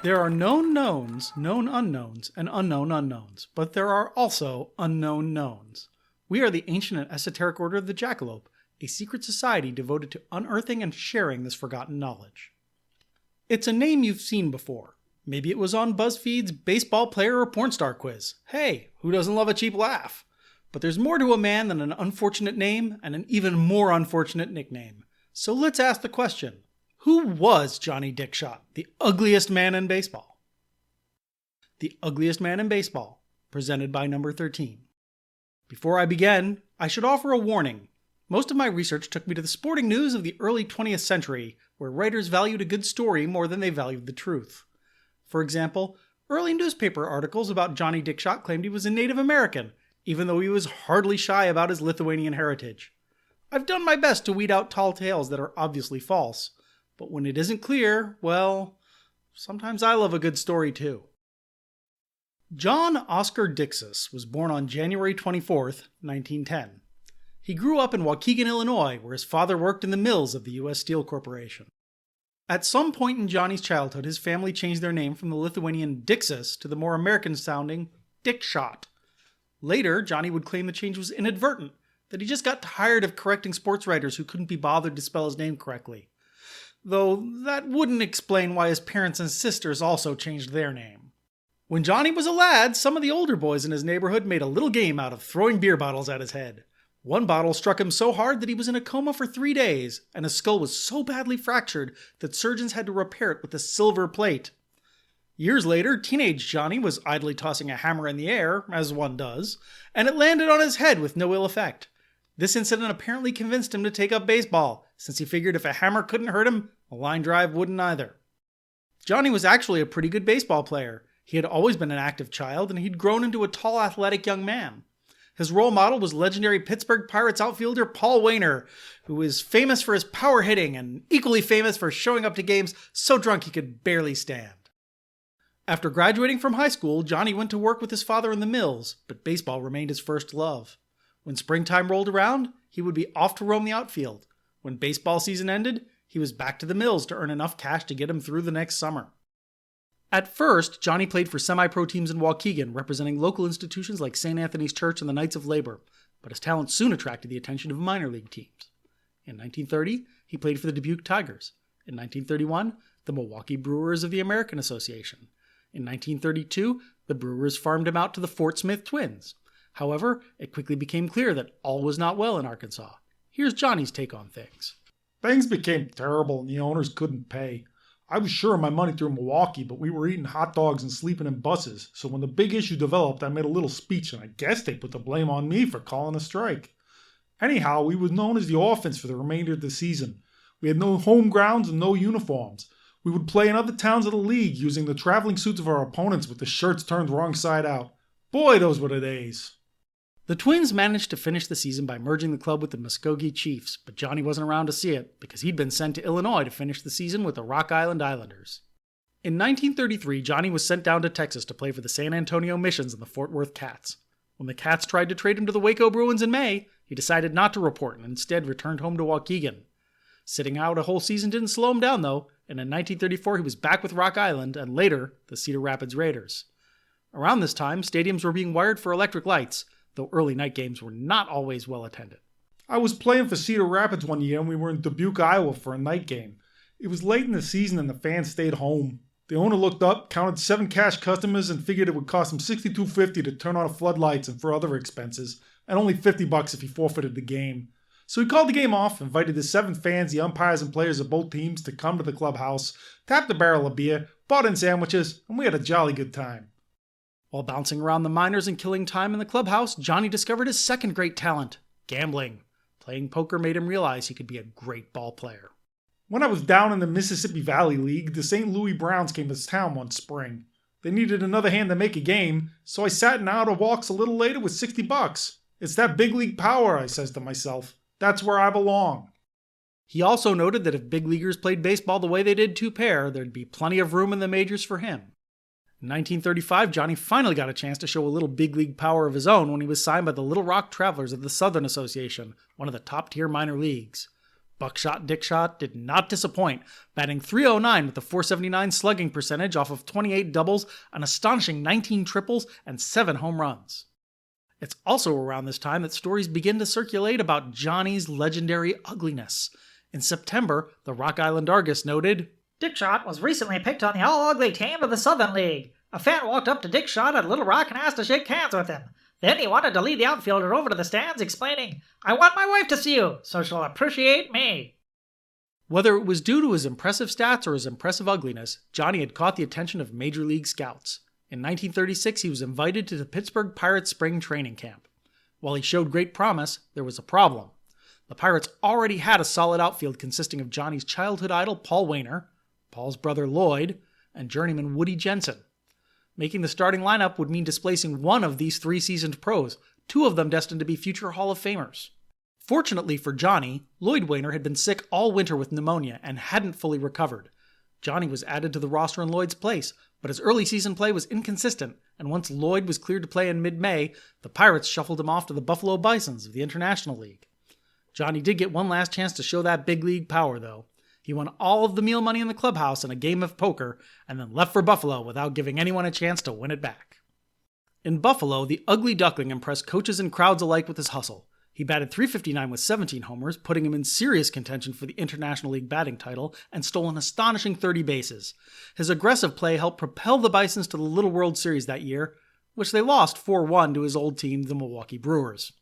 There are known knowns, known unknowns, and unknown unknowns, but there are also unknown knowns. We are the ancient and esoteric order of the Jackalope, a secret society devoted to unearthing and sharing this forgotten knowledge. It's a name you've seen before. Maybe it was on BuzzFeed's baseball player or porn star quiz. Hey, who doesn't love a cheap laugh? But there's more to a man than an unfortunate name and an even more unfortunate nickname. So let's ask the question. Who was Johnny Dickshot, the ugliest man in baseball? The Ugliest Man in Baseball, presented by Number 13. Before I begin, I should offer a warning. Most of my research took me to the sporting news of the early 20th century, where writers valued a good story more than they valued the truth. For example, early newspaper articles about Johnny Dickshot claimed he was a Native American, even though he was hardly shy about his Lithuanian heritage. I've done my best to weed out tall tales that are obviously false. But when it isn't clear, well, sometimes I love a good story too. John Oscar Dixis was born on January 24th, 1910. He grew up in Waukegan, Illinois, where his father worked in the mills of the U.S. Steel Corporation. At some point in Johnny's childhood, his family changed their name from the Lithuanian Dixis to the more American-sounding Dickshot. Later, Johnny would claim the change was inadvertent, that he just got tired of correcting sports writers who couldn't be bothered to spell his name correctly. Though that wouldn't explain why his parents and sisters also changed their name. When Johnny was a lad, some of the older boys in his neighborhood made a little game out of throwing beer bottles at his head. One bottle struck him so hard that he was in a coma for 3 days, and his skull was so badly fractured that surgeons had to repair it with a silver plate. Years later, teenage Johnny was idly tossing a hammer in the air, as one does, and it landed on his head with no ill effect. This incident apparently convinced him to take up baseball, since he figured if a hammer couldn't hurt him, a line drive wouldn't either. Johnny was actually a pretty good baseball player. He had always been an active child, and he'd grown into a tall, athletic young man. His role model was legendary Pittsburgh Pirates outfielder Paul Wainer, who is famous for his power hitting and equally famous for showing up to games so drunk he could barely stand. After graduating from high school, Johnny went to work with his father in the mills, but baseball remained his first love. When springtime rolled around, he would be off to roam the outfield. When baseball season ended, he was back to the mills to earn enough cash to get him through the next summer. At first, Johnny played for semi-pro teams in Waukegan, representing local institutions like St. Anthony's Church and the Knights of Labor, but his talent soon attracted the attention of minor league teams. In 1930, he played for the Dubuque Tigers. In 1931, the Milwaukee Brewers of the American Association. In 1932, the Brewers farmed him out to the Fort Smith Twins. However, it quickly became clear that all was not well in Arkansas. Here's Johnny's take on things. Things became terrible and the owners couldn't pay. I was sure of my money through Milwaukee, but we were eating hot dogs and sleeping in buses. So when the big issue developed, I made a little speech, and I guess they put the blame on me for calling a strike. Anyhow, we were known as the Offense for the remainder of the season. We had no home grounds and no uniforms. We would play in other towns of the league using the traveling suits of our opponents with the shirts turned wrong side out. Boy, those were the days. The Twins managed to finish the season by merging the club with the Muskogee Chiefs, but Johnny wasn't around to see it because he'd been sent to Illinois to finish the season with the Rock Island Islanders. In 1933, Johnny was sent down to Texas to play for the San Antonio Missions and the Fort Worth Cats. When the Cats tried to trade him to the Waco Bruins in May, he decided not to report and instead returned home to Waukegan. Sitting out a whole season didn't slow him down though, and in 1934 he was back with Rock Island and later the Cedar Rapids Raiders. Around this time, stadiums were being wired for electric lights, though early night games were not always well attended. I was playing for Cedar Rapids one year and we were in Dubuque, Iowa for a night game. It was late in the season and the fans stayed home. The owner looked up, counted 7 cash customers and figured it would cost him $62.50 to turn on floodlights and for other expenses, and only $50 if he forfeited the game. So he called the game off, invited the 7 fans, the umpires and players of both teams to come to the clubhouse, tapped a barrel of beer, bought in sandwiches, and we had a jolly good time. While bouncing around the minors and killing time in the clubhouse, Johnny discovered his second great talent, gambling. Playing poker made him realize he could be a great ball player. When I was down in the Mississippi Valley League, the St. Louis Browns came to town one spring. They needed another hand to make a game, so I sat in out of walks a little later with $60. It's that big league power, I says to myself. That's where I belong. He also noted that if big leaguers played baseball the way they did two-pair, there'd be plenty of room in the majors for him. In 1935, Johnny finally got a chance to show a little big league power of his own when he was signed by the Little Rock Travelers of the Southern Association, one of the top-tier minor leagues. Buckshot Dickshot did not disappoint, batting .309 with a .479 slugging percentage off of 28 doubles, an astonishing 19 triples, and 7 home runs. It's also around this time that stories begin to circulate about Johnny's legendary ugliness. In September, the Rock Island Argus noted, Dickshot was recently picked on the all-ugly team of the Southern League. A fan walked up to Dickshot at Little Rock and asked to shake hands with him. Then he wanted to lead the outfielder over to the stands, explaining, I want my wife to see you, so she'll appreciate me. Whether it was due to his impressive stats or his impressive ugliness, Johnny had caught the attention of Major League scouts. In 1936, he was invited to the Pittsburgh Pirates spring training camp. While he showed great promise, there was a problem. The Pirates already had a solid outfield consisting of Johnny's childhood idol Paul Waner, Paul's brother Lloyd, and journeyman Woody Jensen. Making the starting lineup would mean displacing one of these 3 seasoned pros, 2 of them destined to be future Hall of Famers. Fortunately for Johnny, Lloyd Waner had been sick all winter with pneumonia and hadn't fully recovered. Johnny was added to the roster in Lloyd's place, but his early season play was inconsistent, and once Lloyd was cleared to play in mid-May, the Pirates shuffled him off to the Buffalo Bisons of the International League. Johnny did get one last chance to show that big league power, though. He won all of the meal money in the clubhouse in a game of poker, and then left for Buffalo without giving anyone a chance to win it back. In Buffalo, the ugly duckling impressed coaches and crowds alike with his hustle. He batted .359 with 17 homers, putting him in serious contention for the International League batting title, and stole an astonishing 30 bases. His aggressive play helped propel the Bisons to the Little World Series that year, which they lost 4-1 to his old team, the Milwaukee Brewers.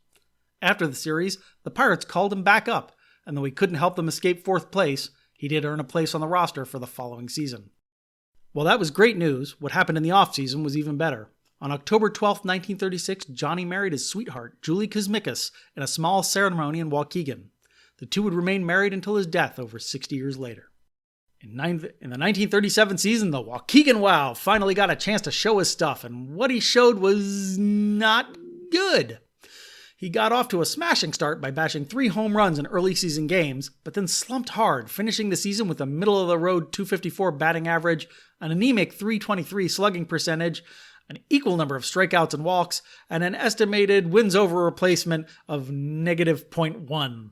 After the series, the Pirates called him back up, and though he couldn't help them escape 4th place, he did earn a place on the roster for the following season. While that was great news, what happened in the offseason was even better. On October 12, 1936, Johnny married his sweetheart, Julie Kuzmikas, in a small ceremony in Waukegan. The two would remain married until his death over 60 years later. In the 1937 season, the Waukegan Wow finally got a chance to show his stuff, and what he showed was not good. He got off to a smashing start by bashing 3 home runs in early season games, but then slumped hard, finishing the season with a middle-of-the-road .254 batting average, an anemic .323 slugging percentage, an equal number of strikeouts and walks, and an estimated wins-over replacement of -0.1.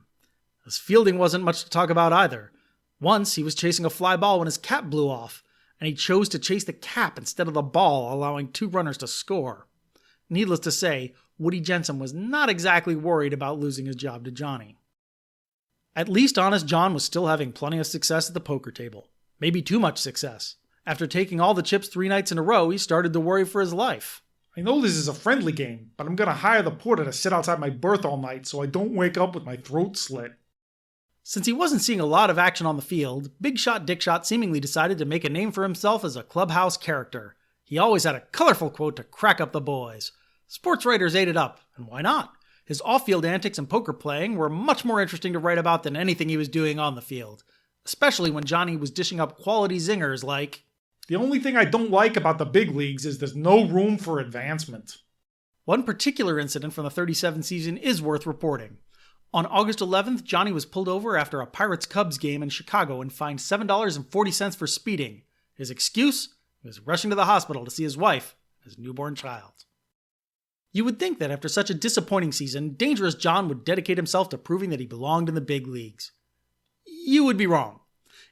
His fielding wasn't much to talk about either. Once, he was chasing a fly ball when his cap blew off, and he chose to chase the cap instead of the ball, allowing 2 runners to score. Needless to say, Woody Jensen was not exactly worried about losing his job to Johnny. At least Honest John was still having plenty of success at the poker table. Maybe too much success. After taking all the chips 3 nights in a row, he started to worry for his life. I know this is a friendly game, but I'm going to hire the porter to sit outside my berth all night so I don't wake up with my throat slit. Since he wasn't seeing a lot of action on the field, Big Shot Dickshot seemingly decided to make a name for himself as a clubhouse character. He always had a colorful quote to crack up the boys. Sports writers ate it up, and why not? His off-field antics and poker playing were much more interesting to write about than anything he was doing on the field, especially when Johnny was dishing up quality zingers like, The only thing I don't like about the big leagues is there's no room for advancement. One particular incident from the 37 season is worth reporting. On August 11th, Johnny was pulled over after a Pirates-Cubs game in Chicago and fined $7.40 for speeding. His excuse? He was rushing to the hospital to see his wife and his newborn child. You would think that after such a disappointing season, Dangerous John would dedicate himself to proving that he belonged in the big leagues. You would be wrong.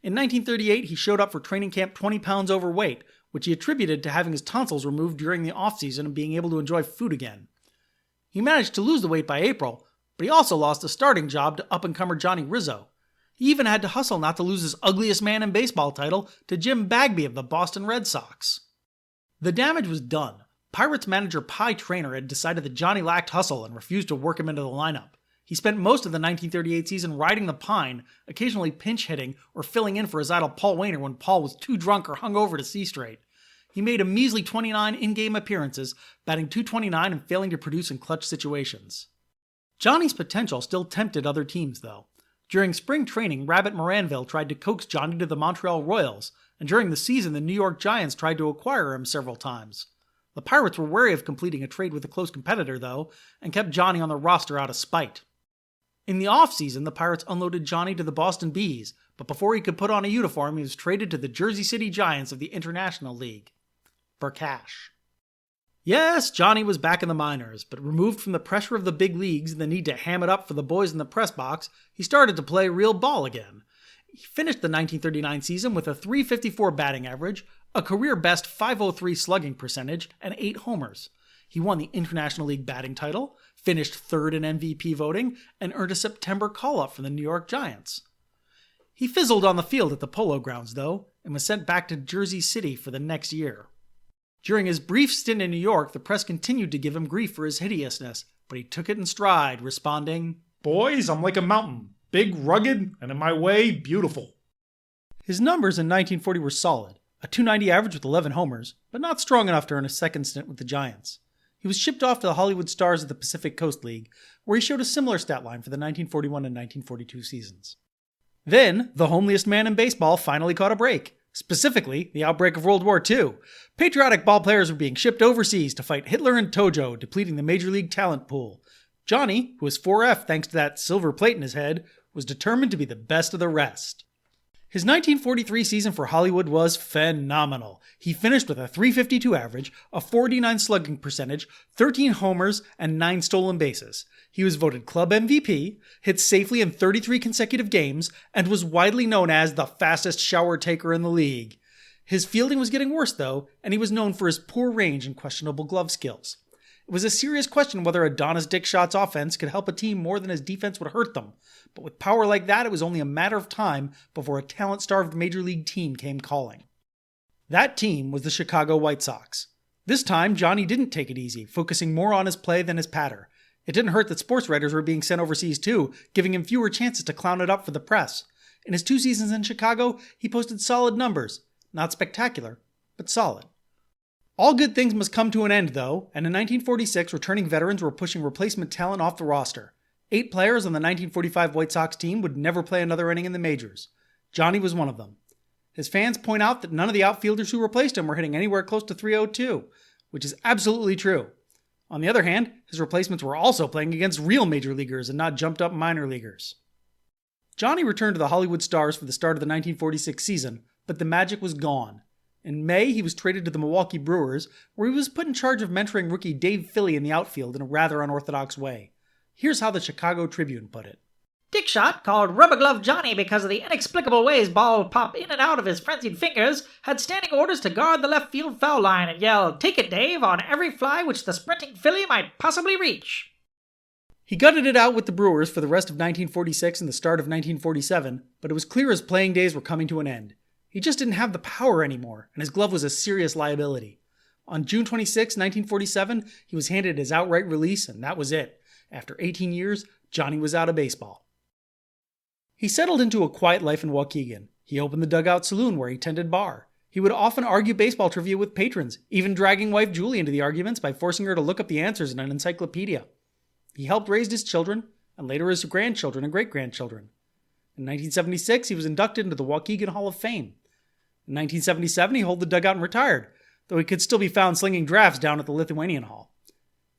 In 1938, he showed up for training camp 20 pounds overweight, which he attributed to having his tonsils removed during the offseason and being able to enjoy food again. He managed to lose the weight by April, but he also lost a starting job to up-and-comer Johnny Rizzo. He even had to hustle not to lose his Ugliest Man in Baseball title to Jim Bagby of the Boston Red Sox. The damage was done. Pirates manager Pie Traynor had decided that Johnny lacked hustle and refused to work him into the lineup. He spent most of the 1938 season riding the pine, occasionally pinch hitting or filling in for his idol Paul Waner when Paul was too drunk or hungover to see straight. He made a measly 29 in-game appearances, batting .229 and failing to produce in clutch situations. Johnny's potential still tempted other teams, though. During spring training, Rabbit Moranville tried to coax Johnny to the Montreal Royals, and during the season the New York Giants tried to acquire him several times. The Pirates were wary of completing a trade with a close competitor, though, and kept Johnny on the roster out of spite. In the offseason, the Pirates unloaded Johnny to the Boston Bees, but before he could put on a uniform, he was traded to the Jersey City Giants of the International League. For cash. Yes, Johnny was back in the minors, but removed from the pressure of the big leagues and the need to ham it up for the boys in the press box, he started to play real ball again. He finished the 1939 season with a .354 batting average, a career-best .503 slugging percentage, and 8 homers. He won the International League batting title, finished third in MVP voting, and earned a September call-up from the New York Giants. He fizzled on the field at the Polo Grounds, though, and was sent back to Jersey City for the next year. During his brief stint in New York, the press continued to give him grief for his hideousness, but he took it in stride, responding, "Boys, I'm like a mountain. Big, rugged, and in my way, beautiful." His numbers in 1940 were solid, a .290 average with 11 homers, but not strong enough to earn a second stint with the Giants. He was shipped off to the Hollywood Stars of the Pacific Coast League, where he showed a similar stat line for the 1941 and 1942 seasons. Then, the homeliest man in baseball finally caught a break. Specifically, the outbreak of World War II. Patriotic ballplayers were being shipped overseas to fight Hitler and Tojo, depleting the Major League talent pool. Johnny, who was 4F thanks to that silver plate in his head, was determined to be the best of the rest. His 1943 season for Hollywood was phenomenal. He finished with a .352 average, a .49 slugging percentage, 13 homers, and 9 stolen bases. He was voted club MVP, hit safely in 33 consecutive games, and was widely known as the fastest shower taker in the league. His fielding was getting worse, though, and he was known for his poor range and questionable glove skills. It was a serious question whether Adonis Dickshot's offense could help a team more than his defense would hurt them. But with power like that, it was only a matter of time before a talent-starved Major League team came calling. That team was the Chicago White Sox. This time, Johnny didn't take it easy, focusing more on his play than his patter. It didn't hurt that sports writers were being sent overseas too, giving him fewer chances to clown it up for the press. In his 2 seasons in Chicago, he posted solid numbers. Not spectacular, but solid. All good things must come to an end, though, and in 1946, returning veterans were pushing replacement talent off the roster. 8 players on the 1945 White Sox team would never play another inning in the majors. Johnny was one of them. His fans point out that none of the outfielders who replaced him were hitting anywhere close to .302, which is absolutely true. On the other hand, his replacements were also playing against real major leaguers and not jumped-up minor leaguers. Johnny returned to the Hollywood Stars for the start of the 1946 season, but the magic was gone. In May, he was traded to the Milwaukee Brewers, where he was put in charge of mentoring rookie Dave Philly in the outfield in a rather unorthodox way. Here's how the Chicago Tribune put it. Dickshot, called Rubber Glove Johnny because of the inexplicable ways balls pop in and out of his frenzied fingers, had standing orders to guard the left field foul line and yell, "Take it, Dave," on every fly which the sprinting Philly might possibly reach. He gutted it out with the Brewers for the rest of 1946 and the start of 1947, but it was clear his playing days were coming to an end. He just didn't have the power anymore, and his glove was a serious liability. On June 26, 1947, he was handed his outright release, and that was it. After 18 years, Johnny was out of baseball. He settled into a quiet life in Waukegan. He opened the Dugout Saloon where he tended bar. He would often argue baseball trivia with patrons, even dragging wife Julie into the arguments by forcing her to look up the answers in an encyclopedia. He helped raise his children, and later his grandchildren and great-grandchildren. In 1976, he was inducted into the Waukegan Hall of Fame. In 1977, he held the dugout and retired, though he could still be found slinging drafts down at the Lithuanian Hall.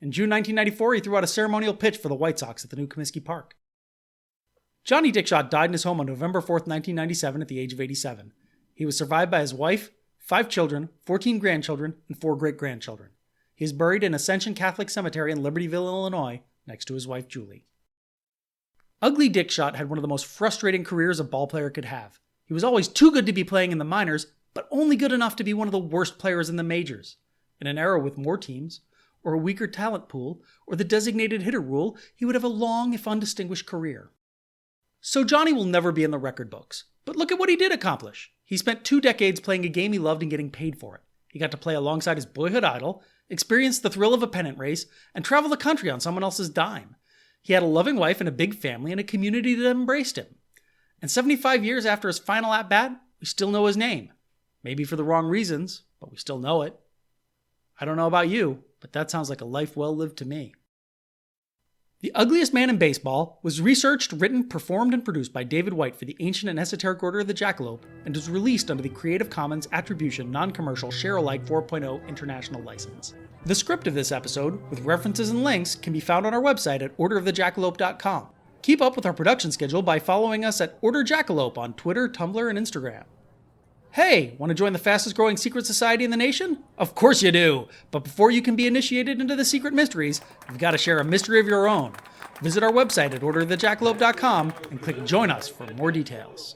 In June 1994, he threw out a ceremonial pitch for the White Sox at the new Comiskey Park. Johnny Dickshot died in his home on November 4, 1997 at the age of 87. He was survived by his wife, 5 children, 14 grandchildren, and 4 great-grandchildren. He is buried in Ascension Catholic Cemetery in Libertyville, Illinois, next to his wife Julie. Ugly Dickshot had one of the most frustrating careers a ballplayer could have. He was always too good to be playing in the minors, but only good enough to be one of the worst players in the majors. In an era with more teams, or a weaker talent pool, or the designated hitter rule, he would have a long, if undistinguished career. So Johnny will never be in the record books. But look at what he did accomplish. He spent 2 decades playing a game he loved and getting paid for it. He got to play alongside his boyhood idol, experience the thrill of a pennant race, and travel the country on someone else's dime. He had a loving wife and a big family and a community that embraced him. And 75 years after his final at-bat, we still know his name. Maybe for the wrong reasons, but we still know it. I don't know about you, but that sounds like a life well lived to me. The Ugliest Man in Baseball was researched, written, performed, and produced by David White for the Ancient and Esoteric Order of the Jackalope, and was released under the Creative Commons Attribution Non-Commercial Share-alike 4.0 International License. The script of this episode, with references and links, can be found on our website at orderofthejackalope.com. Keep up with our production schedule by following us at Order Jackalope on Twitter, Tumblr, and Instagram. Hey, want to join the fastest growing secret society in the nation? Of course you do! But before you can be initiated into the secret mysteries, you've got to share a mystery of your own. Visit our website at orderthejackalope.com and click Join Us for more details.